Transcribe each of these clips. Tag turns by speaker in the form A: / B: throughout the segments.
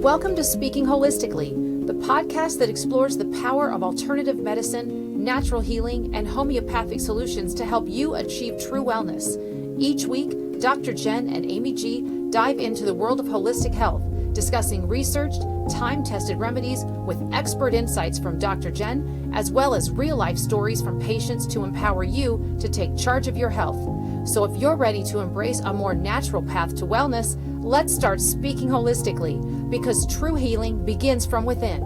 A: Welcome to Speaking Holistically, the podcast that explores the power of alternative medicine, natural healing, and homeopathic solutions to help you achieve true wellness. Each week, Dr. Jen and Amy G dive into the world of holistic health, discussing researched, time-tested remedies with expert insights from Dr. Jen, as well as real-life stories from patients to empower you to take charge of your health. So if you're ready to embrace a more natural path to wellness, let's start speaking holistically, because true healing begins from within.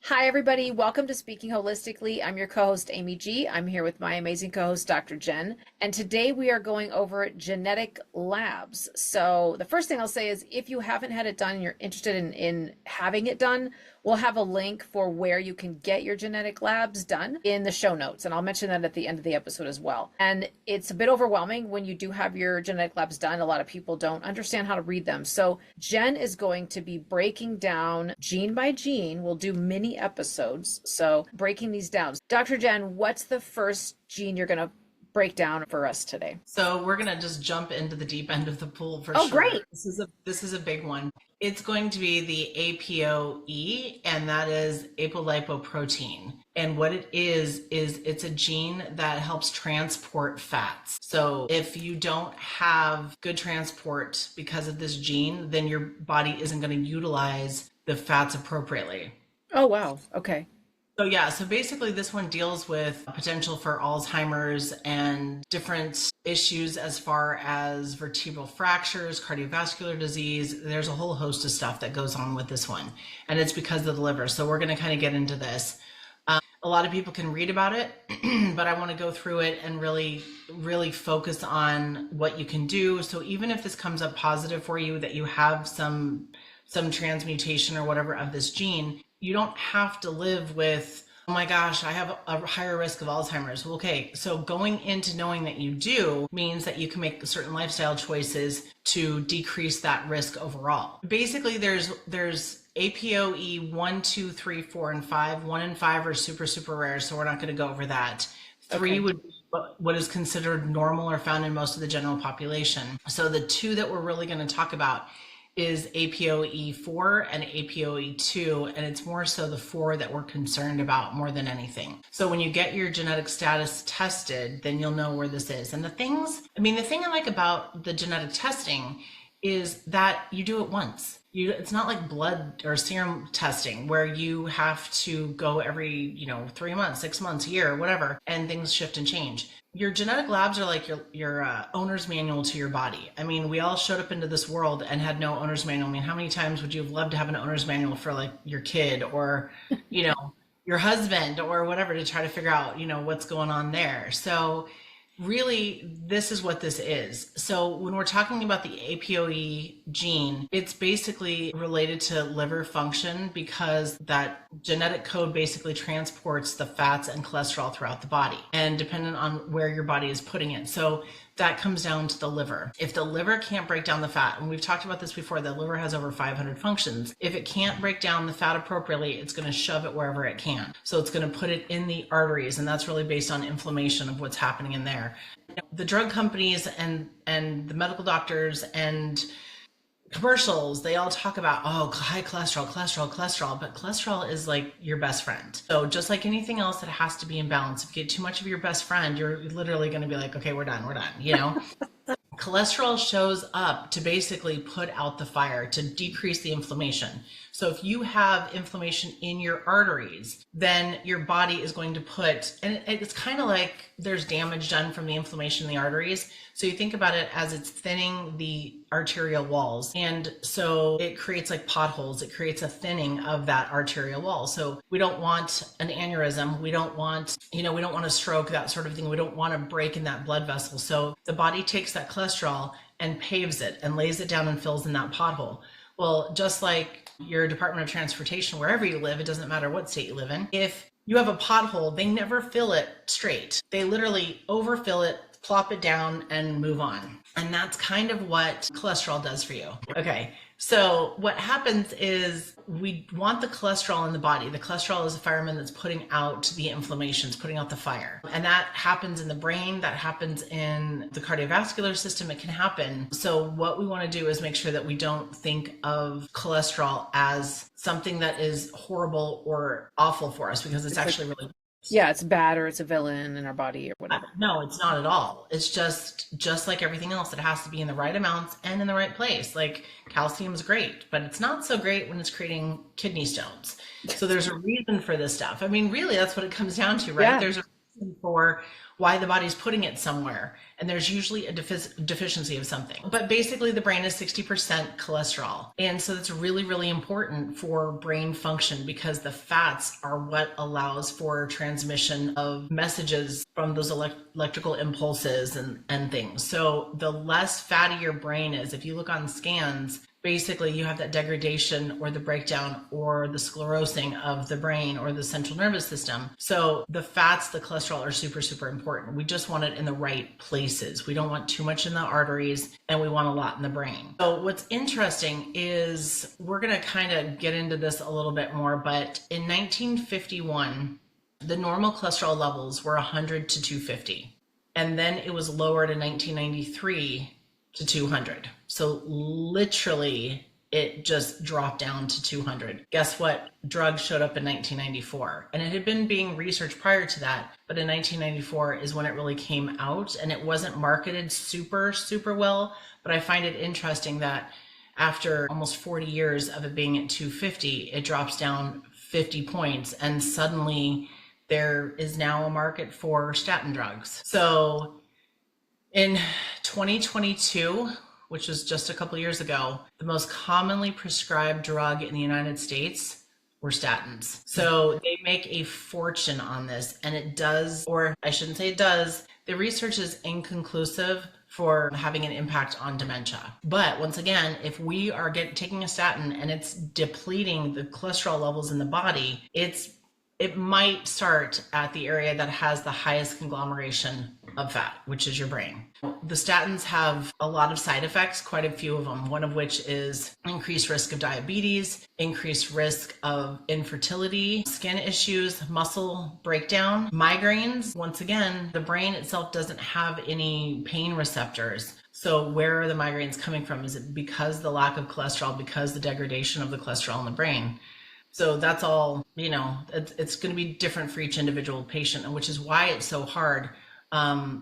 A: Hi, everybody. Welcome to Speaking Holistically. I'm your co-host, Amy G. I'm here with my amazing co-host, Dr. Jen. And today we are going over genetic labs. So the first thing I'll say is if you haven't had it done and you're interested in having it done, we'll have a link for where you can get your genetic labs done in the show notes. And I'll mention that at the end of the episode as well. And it's a bit overwhelming when you do have your genetic labs done. A lot of people don't understand how to read them. So Jen is going to be breaking down gene by gene. We'll do mini episodes. So breaking these down. Dr. Jen, what's the first gene you're going to break down for us today?
B: So we're going to just jump into the deep end of the pool for sure.
A: Oh, great.
B: This is a big one. It's going to be the APOE, and that is apolipoprotein. And what it is it's a gene that helps transport fats. So if you don't have good transport because of this gene, then your body isn't going to utilize the fats appropriately.
A: Oh, wow. Okay.
B: So basically this one deals with potential for Alzheimer's and different issues as far as vertebral fractures, cardiovascular disease. There's a whole host of stuff that goes on with this one, and it's because of the liver. So we're going to kind of get into this. A lot of people can read about it, but I want to go through it and really, really focus on what you can do. So even if this comes up positive for you, that you have some transmutation or whatever of this gene, you don't have to live with, oh my gosh, I have a higher risk of Alzheimer's. Well, okay, so going into knowing that you do means that you can make certain lifestyle choices to decrease that risk overall. Basically, there's APOE 1, 2, 3, 4, and 5. 1 and 5 are super, super rare, so we're not going to go over that. 3 would be what is considered normal or found in most of the general population. So the 2 that we're really going to talk about is APOE 4 and APOE 2, and it's more so the 4 that we're concerned about more than anything. So when you get your genetic status tested, then you'll know where this is. And the thing I like about the genetic testing is that you do it once. It's not like blood or serum testing where you have to go every 3 months, 6 months, a year, whatever, and things shift and change. Your genetic labs are like your owner's manual to your body. I mean, we all showed up into this world and had no owner's manual. I mean, how many times would you have loved to have an owner's manual for like your kid or, your husband or whatever, to try to figure out, what's going on there. So really, this is what this is. So when we're talking about the APOE gene, it's basically related to liver function, because that genetic code basically transports the fats and cholesterol throughout the body, and dependent on where your body is putting it. So that comes down to the liver. If the liver can't break down the fat, and we've talked about this before, the liver has over 500 functions. If it can't break down the fat appropriately, it's going to shove it wherever it can. So it's going to put it in the arteries, and that's really based on inflammation of what's happening in there. The drug companies and the medical doctors and commercials, they all talk about, high cholesterol, but cholesterol is like your best friend. So just like anything else, that has to be in balance. If you get too much of your best friend, you're literally going to be like, okay, we're done. Cholesterol shows up to basically put out the fire, to decrease the inflammation. So if you have inflammation in your arteries, then your body is going to and it's kind of like there's damage done from the inflammation in the arteries. So you think about it as it's thinning the arterial walls. And so it creates like potholes. It creates a thinning of that arterial wall. So we don't want an aneurysm. We don't want a stroke, that sort of thing. We don't want to break in that blood vessel. So the body takes that cholesterol and paves it and lays it down and fills in that pothole. Well, just like your Department of Transportation, wherever you live, it doesn't matter what state you live in. If you have a pothole, they never fill it straight. They literally overfill it, plop it down, and move on. And that's kind of what cholesterol does for you. Okay, So what happens is we want the cholesterol in the body. The cholesterol is a fireman that's putting out the inflammations, putting out the fire. And that happens in the brain, that happens in the cardiovascular system. It can happen. So what we want to do is make sure that we don't think of cholesterol as something that is horrible or awful for us, because it's actually really.
A: Yeah, it's bad or it's a villain in our body or whatever.
B: No, it's not at all. It's just like everything else. It has to be in the right amounts and in the right place. Like calcium is great, but it's not so great when it's creating kidney stones. So there's a reason for this stuff. I mean, really, that's what it comes down to, right?
A: Yeah.
B: There's a reason for why the body's putting it somewhere. And there's usually a deficiency of something. But basically the brain is 60% cholesterol. And so that's really, really important for brain function, because the fats are what allows for transmission of messages from those electrical impulses and things. So the less fatty your brain is, if you look on scans, basically you have that degradation or the breakdown or the sclerosing of the brain or the central nervous system. So the fats, the cholesterol are super, super important. We just want it in the right places. We don't want too much in the arteries, and we want a lot in the brain. So what's interesting is we're going to kind of get into this a little bit more, but in 1951, the normal cholesterol levels were 100 to 250. And then it was lowered in 1993 to 200. So literally it just dropped down to 200. Guess what? Drug showed up in 1994, and it had been being researched prior to that, but in 1994 is when it really came out, and it wasn't marketed super, super well. But I find it interesting that after almost 40 years of it being at 250, it drops down 50 points, and suddenly there is now a market for statin drugs. So in 2022, which was just a couple years ago, the most commonly prescribed drug in the United States were statins. So they make a fortune on this, and it does, or I shouldn't say it does, the research is inconclusive for having an impact on dementia. But once again, if we are taking a statin and it's depleting the cholesterol levels in the body, it might start at the area that has the highest conglomeration of fat, which is your brain. The statins have a lot of side effects, quite a few of them, one of which is increased risk of diabetes, increased risk of infertility, skin issues, muscle breakdown, migraines. Once again, the brain itself doesn't have any pain receptors. So where are the migraines coming from? Is it because the lack of cholesterol, because the degradation of the cholesterol in the brain? So that's all, it's going to be different for each individual patient, and which is why it's so hard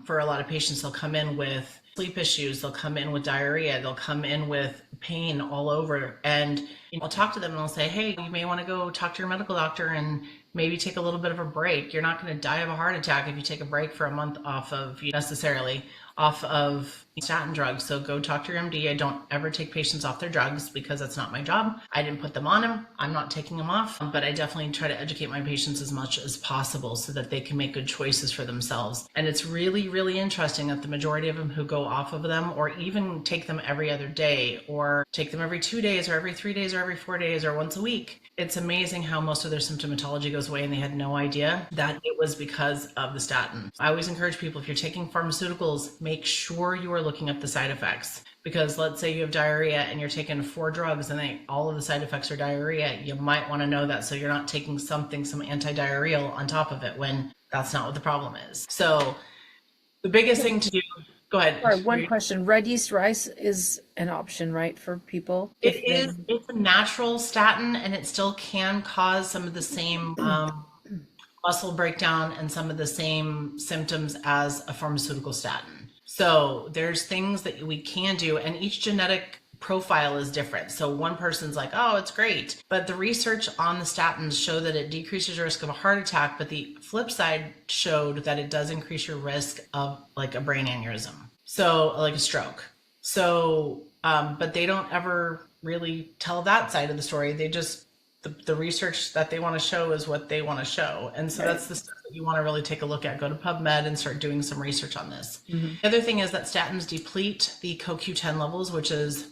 B: for a lot of patients. They'll come in with sleep issues, they'll come in with diarrhea, they'll come in with pain all over. And I'll talk to them and I'll say, hey, you may want to go talk to your medical doctor and maybe take a little bit of a break. You're not going to die of a heart attack if you take a break for a month off of statin drugs. So go talk to your MD. I don't ever take patients off their drugs because that's not my job. I didn't put them on them. I'm not taking them off, but I definitely try to educate my patients as much as possible so that they can make good choices for themselves. And it's really, really interesting that the majority of them who go off of them, or even take them every other day, or take them every 2 days, or every 3 days, or every 4 days, or once a week, it's amazing how most of their symptomatology goes away, and they had no idea that it was because of the statin. I always encourage people, if you're taking pharmaceuticals, make sure you are looking up the side effects. Because let's say you have diarrhea and you're taking 4 drugs and all of the side effects are diarrhea, you might want to know that, so you're not taking some antidiarrheal on top of it when that's not what the problem is. So the biggest thing to do, go ahead.
A: Sorry, one question. Red yeast rice is an option, right, for people?
B: It's a natural statin, and it still can cause some of the same muscle breakdown and some of the same symptoms as a pharmaceutical statin. So there's things that we can do, and each genetic profile is different. So one person's like, oh, it's great. But the research on the statins show that it decreases your risk of a heart attack, but the flip side showed that it does increase your risk of like a brain aneurysm. So like a stroke. So, but they don't ever really tell that side of the story. They just, the research that they want to show is what they want to show. And so that's the stuff that you want to really take a look at. Go to PubMed and start doing some research on this. Mm-hmm. The other thing is that statins deplete the CoQ10 levels, which is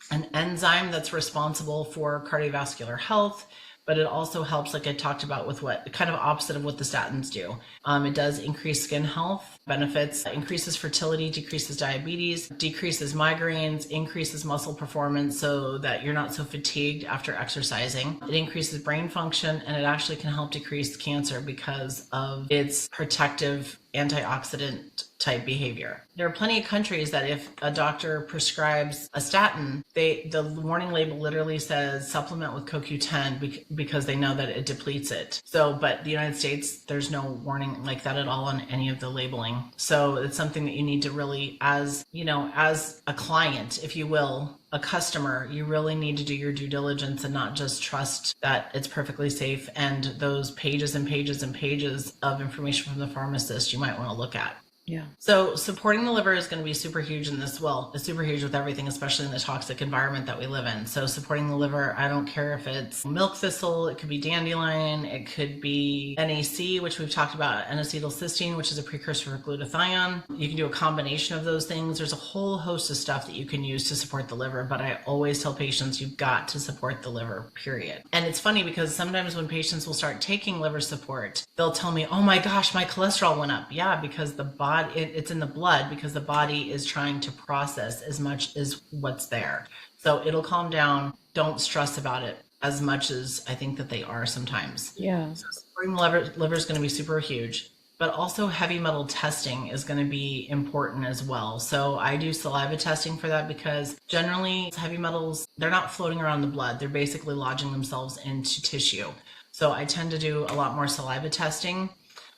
B: an enzyme that's responsible for cardiovascular health, but it also helps, like I talked about, with what kind of opposite of what the statins do. It does increase skin health benefits, increases fertility, decreases diabetes, decreases migraines, increases muscle performance so that you're not so fatigued after exercising. It increases brain function, and it actually can help decrease cancer because of its protective antioxidant type behavior. There are plenty of countries that if a doctor prescribes a statin, the warning label literally says supplement with CoQ10 because they know that it depletes it. So, but the United States, there's no warning like that at all on any of the labeling. So it's something that you need to really, as a client, if you will, a customer, you really need to do your due diligence and not just trust that it's perfectly safe and those pages and pages and pages of information from the pharmacist you might want to look at.
A: Yeah.
B: So supporting the liver is going to be super huge in this. Well, it's super huge with everything, especially in the toxic environment that we live in. So supporting the liver, I don't care if it's milk thistle, it could be dandelion, it could be NAC, which we've talked about, N-acetylcysteine, which is a precursor for glutathione. You can do a combination of those things. There's a whole host of stuff that you can use to support the liver, but I always tell patients you've got to support the liver, period. And it's funny because sometimes when patients will start taking liver support, they'll tell me, oh my gosh, my cholesterol went up. Yeah, because the body, it's in the blood because the body is trying to process as much as what's there. So it'll calm down. Don't stress about it as much as I think that they are sometimes.
A: Yeah.
B: So supporting the liver is going to be super huge, but also heavy metal testing is going to be important as well. So I do saliva testing for that because generally heavy metals, they're not floating around the blood. They're basically lodging themselves into tissue. So I tend to do a lot more saliva testing.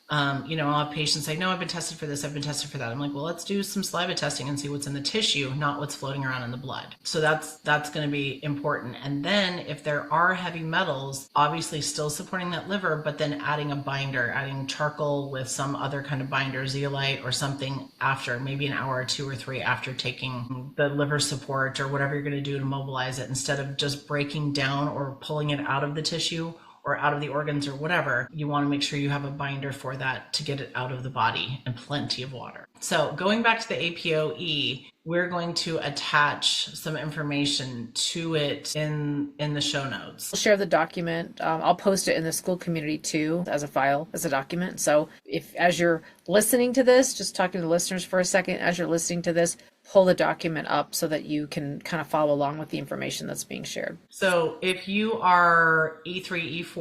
B: I'll have patients say, no, I've been tested for this, I've been tested for that. I'm like, well, let's do some saliva testing and see what's in the tissue, not what's floating around in the blood. So that's going to be important. And then if there are heavy metals, obviously still supporting that liver, but then adding a binder, adding charcoal with some other kind of binder, zeolite or something after, maybe an hour or 2 or 3 after taking the liver support or whatever you're going to do to mobilize it, instead of just breaking down or pulling it out of the tissue or out of the organs or whatever. You want to make sure you have a binder for that to get it out of the body, and plenty of water. So going back to the APOE, we're going to attach some information to it in the show notes.
A: We'll share the document. I'll post it in the school community too as a file, as a document. So if, as you're listening to this, just talking to the listeners for a second, as you're listening to this, pull the document up so that you can kind of follow along with the information that's being shared.
B: So if you are E3, E4,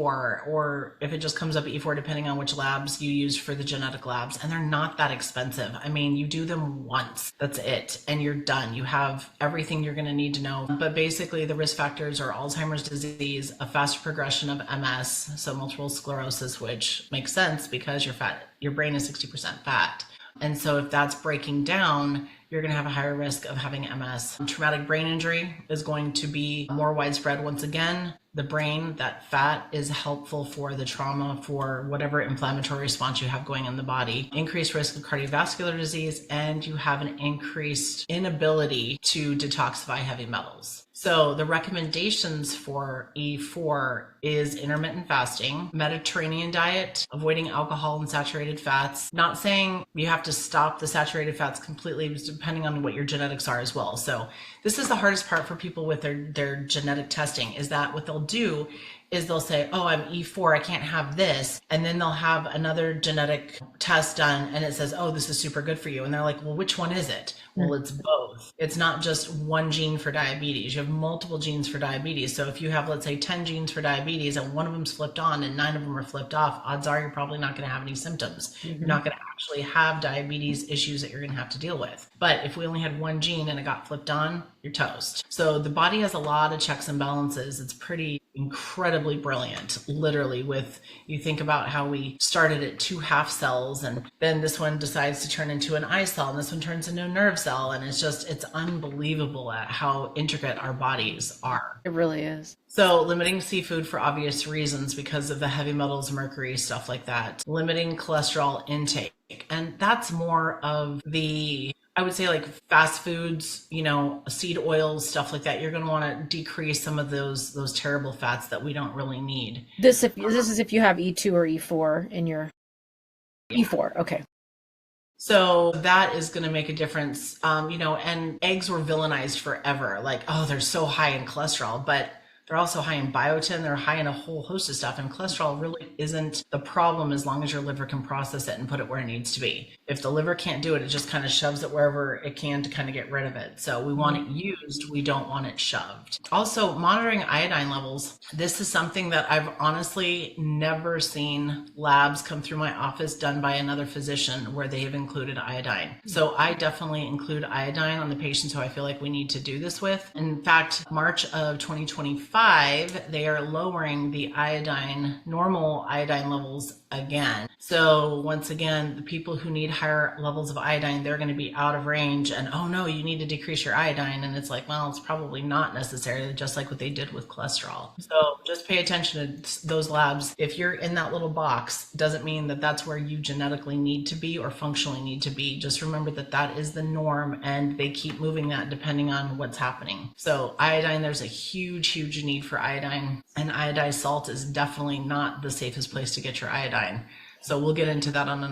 B: or if it just comes up E4, depending on which labs you use for the genetic labs, and they're not that expensive. I mean, you do them once, that's it, and you're done. You have everything you're going to need to know. But basically the risk factors are Alzheimer's disease, a faster progression of MS, so multiple sclerosis, which makes sense because your brain is 60% fat. And so if that's breaking down, you're going to have a higher risk of having MS. Traumatic brain injury is going to be more widespread. Once again, the brain, that fat is helpful for the trauma, for whatever inflammatory response you have going in the body. Increased risk of cardiovascular disease, and you have an increased inability to detoxify heavy metals. So the recommendations for E4 is intermittent fasting, Mediterranean diet, avoiding alcohol and saturated fats. Not saying you have to stop the saturated fats completely, depending on what your genetics are as well. So this is the hardest part for people with their genetic testing, is that what they'll do is they'll say, oh, I'm E4, I can't have this. And then they'll have another genetic test done and it says, oh, this is super good for you. And they're like, well, which one is it? Well, it's both. It's not just one gene for diabetes. You have multiple genes for diabetes. So if you have, let's say, 10 genes for diabetes and one of them's flipped on and 9 of them are flipped off, odds are you're probably not going to have any symptoms. Mm-hmm. You're not going to actually have diabetes issues that you're going to have to deal with. But if we only had one gene and it got flipped on, you're toast. So the body has a lot of checks and balances. It's pretty incredibly brilliant, literally. With, you think about how we started at 2 half cells and then this one decides to turn into an eye cell and this one turns into a nerve cell, and it's unbelievable at how intricate our bodies are.
A: It really is.
B: So limiting seafood for obvious reasons because of the heavy metals, mercury, stuff like that. Limiting cholesterol intake, and that's more of the, I would say, like fast foods, seed oils, stuff like that. You're going to want to decrease some of those terrible fats that we don't really need.
A: This is if you have E2 or E4 in your E4. Okay.
B: So that is going to make a difference. And eggs were villainized forever. Like, oh, they're so high in cholesterol, but They're also high in biotin. They're high in a whole host of stuff. And cholesterol really isn't the problem as long as your liver can process it and put it where it needs to be. If the liver can't do it, it just kind of shoves it wherever it can to kind of get rid of it. So we want it used. We don't want it shoved. Also, monitoring iodine levels. This is something that I've honestly never seen labs come through my office done by another physician where they have included iodine. So I definitely include iodine on the patients who I feel like we need to do this with. In fact, March of 2025, they are lowering the normal iodine levels again. So once again, the people who need higher levels of iodine, they're going to be out of range and, oh no, you need to decrease your iodine. And it's like, well, it's probably not necessary, just like what they did with cholesterol. So just pay attention to those labs. If you're in that little box, doesn't mean that that's where you genetically need to be or functionally need to be. Just remember that that is the norm and they keep moving that depending on what's happening. So iodine, there's a huge, huge need for iodine, and iodized salt is definitely not the safest place to get your iodine. So we'll get into that on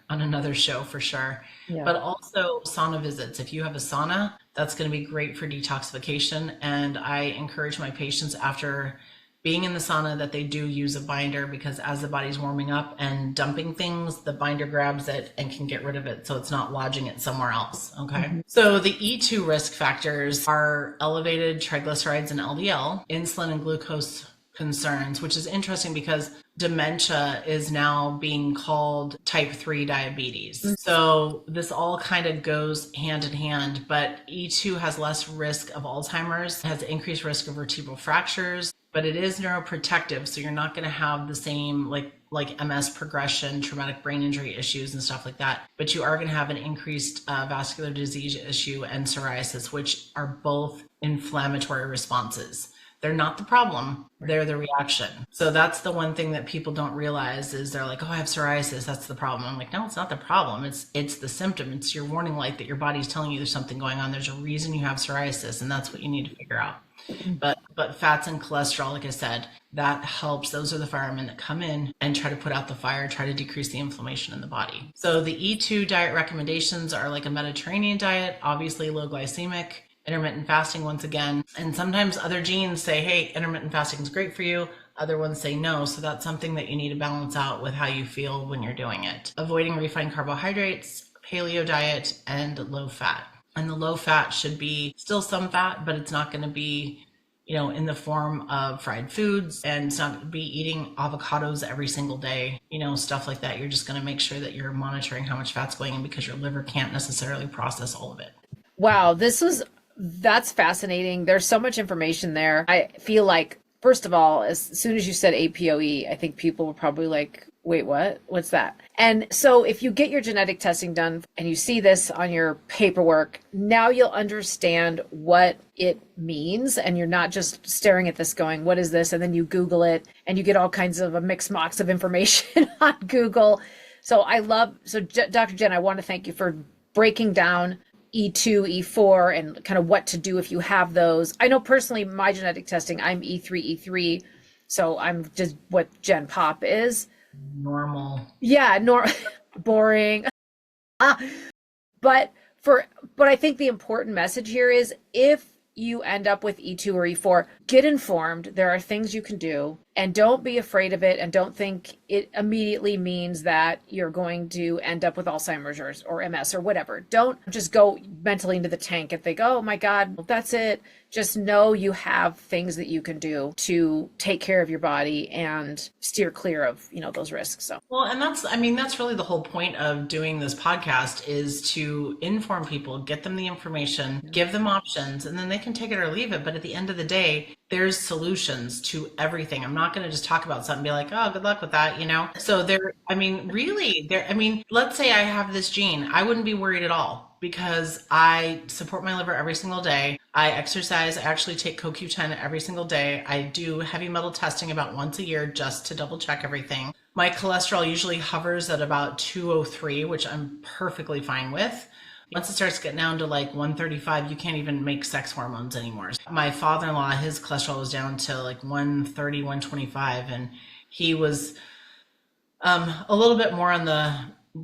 B: another show for sure. Yeah. But also sauna visits. If you have a sauna, that's going to be great for detoxification. And I encourage my patients after being in the sauna that they do use a binder, because as the body's warming up and dumping things, the binder grabs it and can get rid of it. So it's not lodging it somewhere else. Okay. Mm-hmm. So the E2 risk factors are elevated triglycerides and LDL, insulin and glucose concerns, which is interesting because dementia is now being called type 3 diabetes. Mm-hmm. So this all kind of goes hand in hand, but E2 has less risk of Alzheimer's, has increased risk of vertebral fractures, but it is neuroprotective. So you're not going to have the same like MS progression, traumatic brain injury issues and stuff like that. But you are going to have an increased vascular disease issue and psoriasis, which are both inflammatory responses. They're not the problem, they're the reaction. So that's the one thing that people don't realize is they're like, oh, I have psoriasis, that's the problem. I'm like, no, it's not the problem. It's the symptom. It's your warning light that your body's telling you there's something going on. There's a reason you have psoriasis, and that's what you need to figure out. But fats and cholesterol, like I said, that helps. Those are the firemen that come in and try to put out the fire, try to decrease the inflammation in the body. So the E2 diet recommendations are like a Mediterranean diet, obviously low glycemic, intermittent fasting once again. And sometimes other genes say, hey, intermittent fasting is great for you. Other ones say no. So that's something that you need to balance out with how you feel when you're doing it. Avoiding refined carbohydrates, paleo diet, and low fat. And the low fat should be still some fat, but it's not going to be, in the form of fried foods, and it's not going to be eating avocados every single day, stuff like that. You're just going to make sure that you're monitoring how much fat's going in, because your liver can't necessarily process all of it.
A: Wow, that's fascinating. There's so much information there. I feel like, first of all, as soon as you said APOE, I think people were probably like, wait, what? What's that? And so if you get your genetic testing done and you see this on your paperwork, now you'll understand what it means. And you're not just staring at this going, what is this? And then you Google it and you get all kinds of a mixed box of information on Google. So Dr. Jen, I want to thank you for breaking down E2, E4, and kind of what to do if you have those. I know personally, my genetic testing, I'm E3, E3. So I'm just what Gen Pop is.
B: Normal.
A: Yeah, boring. But I think the important message here is, if you end up with E2 or E4, get informed. There are things you can do, and don't be afraid of it, and don't think it immediately means that you're going to end up with Alzheimer's or MS or whatever. Don't just go mentally into the tank and think, oh my God, well, that's it. Just know you have things that you can do to take care of your body and steer clear of, those risks. So,
B: well, and that's really the whole point of doing this podcast, is to inform people, get them the information, give them options, and then they can take it or leave it. But at the end of the day, there's solutions to everything. I'm not going to just talk about something and be like, oh, good luck with that, So let's say I have this gene. I wouldn't be worried at all, because I support my liver every single day. I exercise. I actually take CoQ10 every single day. I do heavy metal testing about once a year just to double check everything. My cholesterol usually hovers at about 203, which I'm perfectly fine with. Once it starts getting down to like 135, you can't even make sex hormones anymore. My father-in-law, his cholesterol was down to like 130, 125, and he was a little bit more on the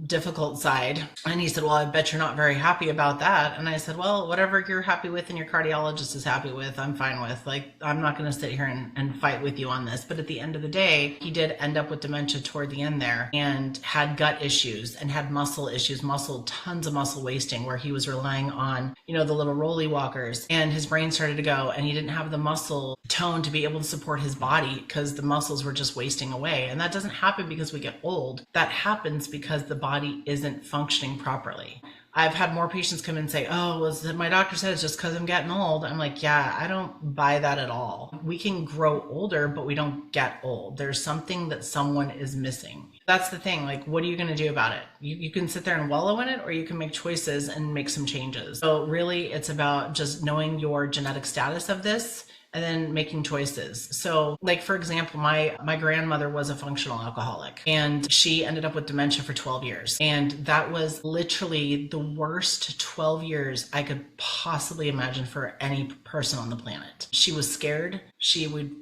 B: difficult side. And he said, well, I bet you're not very happy about that. And I said, well, whatever you're happy with and your cardiologist is happy with, I'm fine with. Like, I'm not going to sit here and fight with you on this. But at the end of the day, he did end up with dementia toward the end there, and had gut issues and had muscle issues, tons of muscle wasting, where he was relying on, the little rolly walkers, and his brain started to go, and he didn't have the muscle tone to be able to support his body because the muscles were just wasting away. And that doesn't happen because we get old. That happens because the body isn't functioning properly. I've had more patients come in and say, oh, well, my doctor said it's just because I'm getting old. I'm like, yeah, I don't buy that at all. We can grow older, but we don't get old. There's something that someone is missing. That's the thing. Like, what are you going to do about it? You can sit there and wallow in it, or you can make choices and make some changes. So really, it's about just knowing your genetic status of this, and then making choices. So, like, for example, my grandmother was a functional alcoholic, and she ended up with dementia for 12 years. And that was literally the worst 12 years I could possibly imagine for any person on the planet. She was scared. She would,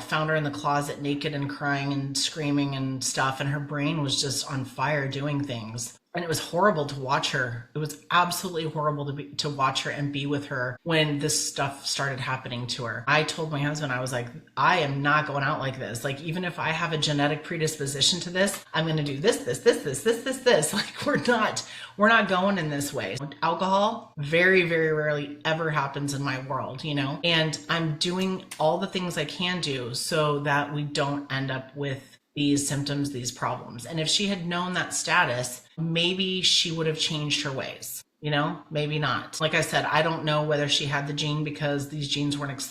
B: found her in the closet naked and crying and screaming and stuff. And her brain was just on fire doing things. And it was horrible to watch her. It was absolutely horrible to watch her and be with her when this stuff started happening to her. I told my husband, I was like, I am not going out like this. Like, even if I have a genetic predisposition to this, I'm going to do this. Like, we're not going in this way. Alcohol very, very rarely ever happens in my world, and I'm doing all the things I can do so that we don't end up with these symptoms, these problems. And if she had known that status, maybe she would have changed her ways, maybe not. Like I said, I don't know whether she had the gene because these genes weren't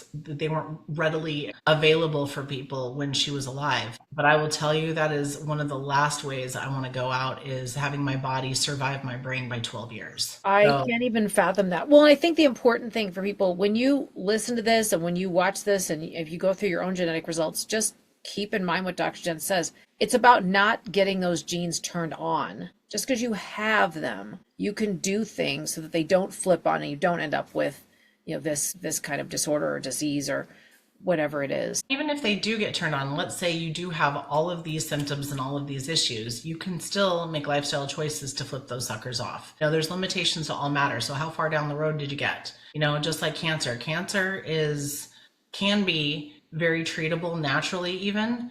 B: readily available for people when she was alive. But I will tell you, that is one of the last ways I want to go out, is having my body survive my brain by 12 years.
A: I can't even fathom that. Well, I think the important thing for people, when you listen to this and when you watch this, and if you go through your own genetic results, just keep in mind what Dr. Jen says. It's about not getting those genes turned on. Just because you have them, you can do things so that they don't flip on and you don't end up with, this kind of disorder or disease or whatever it is.
B: Even if they do get turned on, let's say you do have all of these symptoms and all of these issues, you can still make lifestyle choices to flip those suckers off. There's limitations to all matter. So how far down the road did you get? Just like cancer. Cancer can be very treatable naturally, even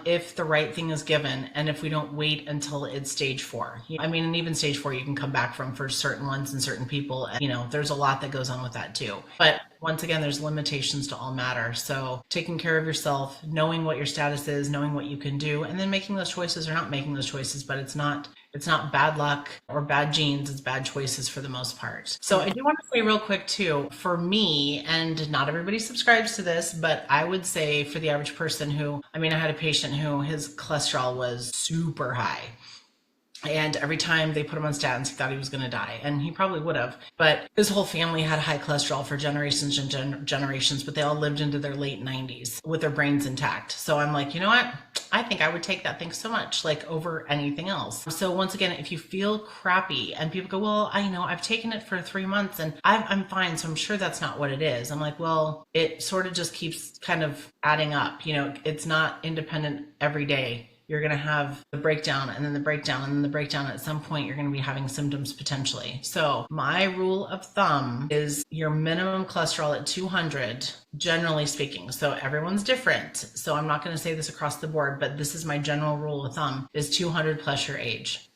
B: if the right thing is given, and if we don't wait until it's stage 4. And even stage 4 you can come back from for certain ones and certain people, and there's a lot that goes on with that too. But once again, there's limitations to all matter. So taking care of yourself, knowing what your status is, knowing what you can do, and then making those choices or not making those choices. But it's not bad luck or bad genes, it's bad choices for the most part. So I do want to say real quick too, for me, and not everybody subscribes to this, but I would say for the average person I had a patient who his cholesterol was super high. And every time they put him on statins, he thought he was going to die. And he probably would have. But his whole family had high cholesterol for generations and generations, but they all lived into their late 90s with their brains intact. So I'm like, you know what? I think I would take that thing so much, like, over anything else. So once again, if you feel crappy and people go, well, I've taken it for 3 months and I'm fine, so I'm sure that's not what it is. I'm like, well, it sort of just keeps kind of adding up. It's not independent every day. You're going to have the breakdown and then the breakdown and then the breakdown. At some point, you're going to be having symptoms potentially. So my rule of thumb is your minimum cholesterol at 200, generally speaking. So everyone's different. So I'm not going to say this across the board, but this is my general rule of thumb, is 200 plus your age.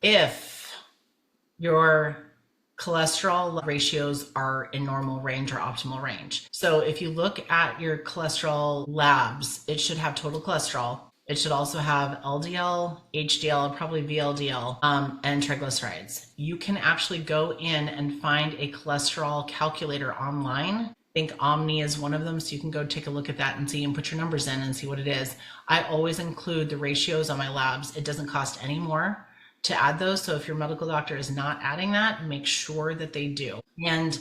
B: If your cholesterol ratios are in normal range or optimal range. So if you look at your cholesterol labs, it should have total cholesterol. It should also have LDL, HDL, probably VLDL, and triglycerides. You can actually go in and find a cholesterol calculator online. I think Omni is one of them, so you can go take a look at that and see and put your numbers in and see what it is. I always include the ratios on my labs. It doesn't cost any more to add those. So if your medical doctor is not adding that, make sure that they do. And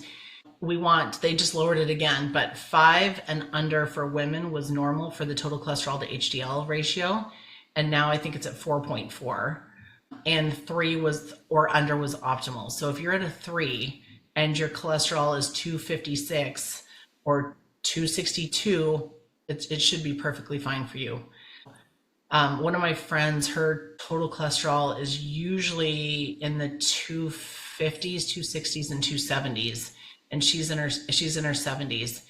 B: they just lowered it again, but 5 and under for women was normal for the total cholesterol to HDL ratio. And now I think it's at 4.4, and 3 was or under was optimal. So if you're at a 3 and your cholesterol is 256 or 262, it should be perfectly fine for you. One of my friends, her total cholesterol is usually in the 250s, 260s, and 270s, and she's in her 70s,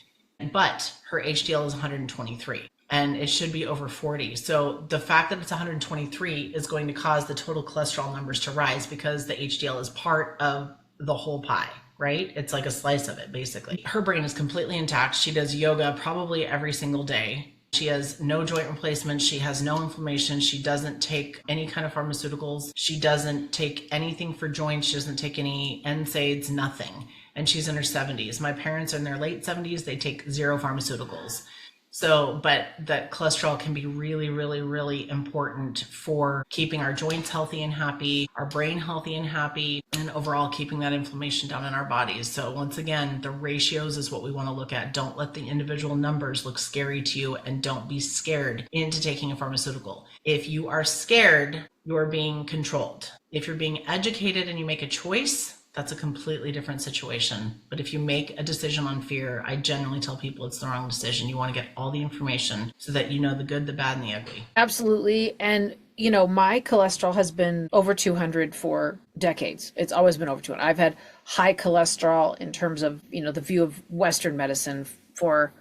B: but her HDL is 123, and it should be over 40. So the fact that it's 123 is going to cause the total cholesterol numbers to rise because the HDL is part of the whole pie. Right? It's like a slice of it, basically. Her brain is completely intact. She does yoga probably every single day. She has no joint replacement. She has no inflammation. She doesn't take any kind of pharmaceuticals. She doesn't take anything for joints. She doesn't take any NSAIDs, nothing. And she's in her 70s. My parents are in their late 70s. They take zero pharmaceuticals. So, but that cholesterol can be really, really, really important for keeping our joints healthy and happy, our brain healthy and happy, and overall keeping that inflammation down in our bodies. So once again, the ratios is what we want to look at. Don't let the individual numbers look scary to you, and don't be scared into taking a pharmaceutical. If you are scared, you're being controlled. If you're being educated and you make a choice, that's a completely different situation. But if you make a decision on fear, I generally tell people it's the wrong decision. You want to get all the information so that you know the good, the bad, and the ugly.
A: Absolutely. And, you know, my cholesterol has been over 200 for decades. It's always been over 200. I've had high cholesterol in terms of, you know, the view of Western medicine for,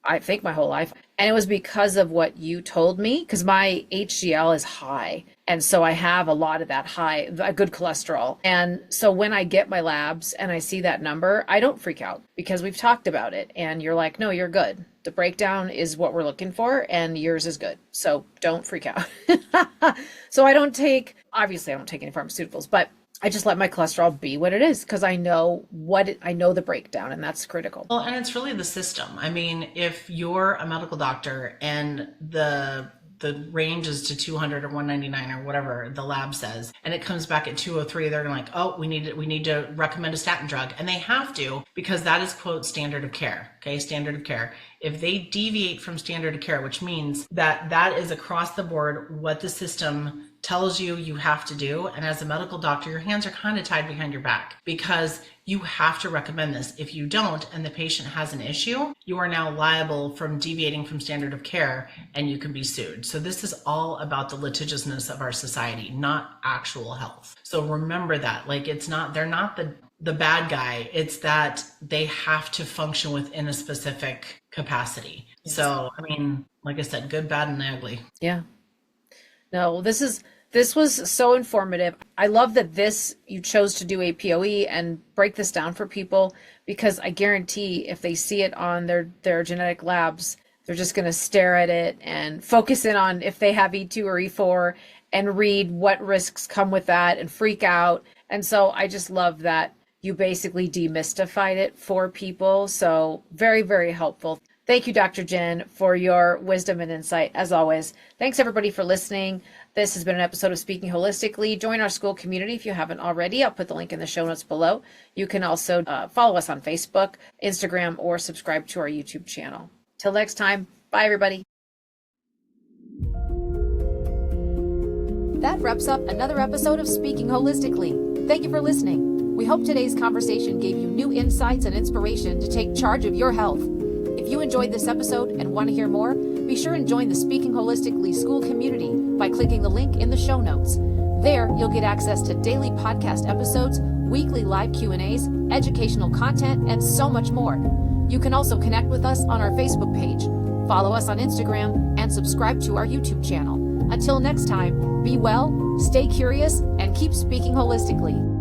A: I think, my whole life. And it was because of what you told me, because my HDL is high. And so I have a lot of that high, a good cholesterol. And so when I get my labs and I see that number, I don't freak out because we've talked about it. And you're like, no, you're good. The breakdown is what we're looking for and yours is good. So don't freak out. So obviously I don't take any pharmaceuticals, but I just let my cholesterol be what it is because I know the breakdown, and that's critical.
B: Well, and it's really the system. I mean, if you're a medical doctor and the range is to 200 or 199 or whatever the lab says, and it comes back at 203, they're like, oh, we need to recommend a statin drug. And they have to, because that is, quote, standard of care. Okay, standard of care. If they deviate from standard of care, which means that is across the board what the system tells you have to do. And as a medical doctor, your hands are kind of tied behind your back because you have to recommend this. If you don't, and the patient has an issue, you are now liable from deviating from standard of care and you can be sued. So this is all about the litigiousness of our society, not actual health. So remember that, like, they're not the bad guy. It's that they have to function within a specific capacity. Yes. So, I mean, like I said, good, bad, and ugly.
A: Yeah. No, this was so informative. I love that you chose to do APOE and break this down for people, because I guarantee if they see it on their genetic labs, they're just going to stare at it and focus in on if they have E2 or E4 and read what risks come with that and freak out. And so I just love that you basically demystified it for people. So very, very helpful. Thank you, Dr. Jen, for your wisdom and insight, as always. Thanks, everybody, for listening. This has been an episode of Speaking Holistically. Join our school community if you haven't already. I'll put the link in the show notes below. You can also follow us on Facebook, Instagram, or subscribe to our YouTube channel. Till next time, bye, everybody. That wraps up another episode of Speaking Holistically. Thank you for listening. We hope today's conversation gave you new insights and inspiration to take charge of your health. If you enjoyed this episode and want to hear more, be sure and join the Speaking Holistically school community by clicking the link in the show notes. There, you'll get access to daily podcast episodes, weekly live Q&As, educational content, and so much more. You can also connect with us on our Facebook page, follow us on Instagram, and subscribe to our YouTube channel. Until next time, be well, stay curious, and keep speaking holistically.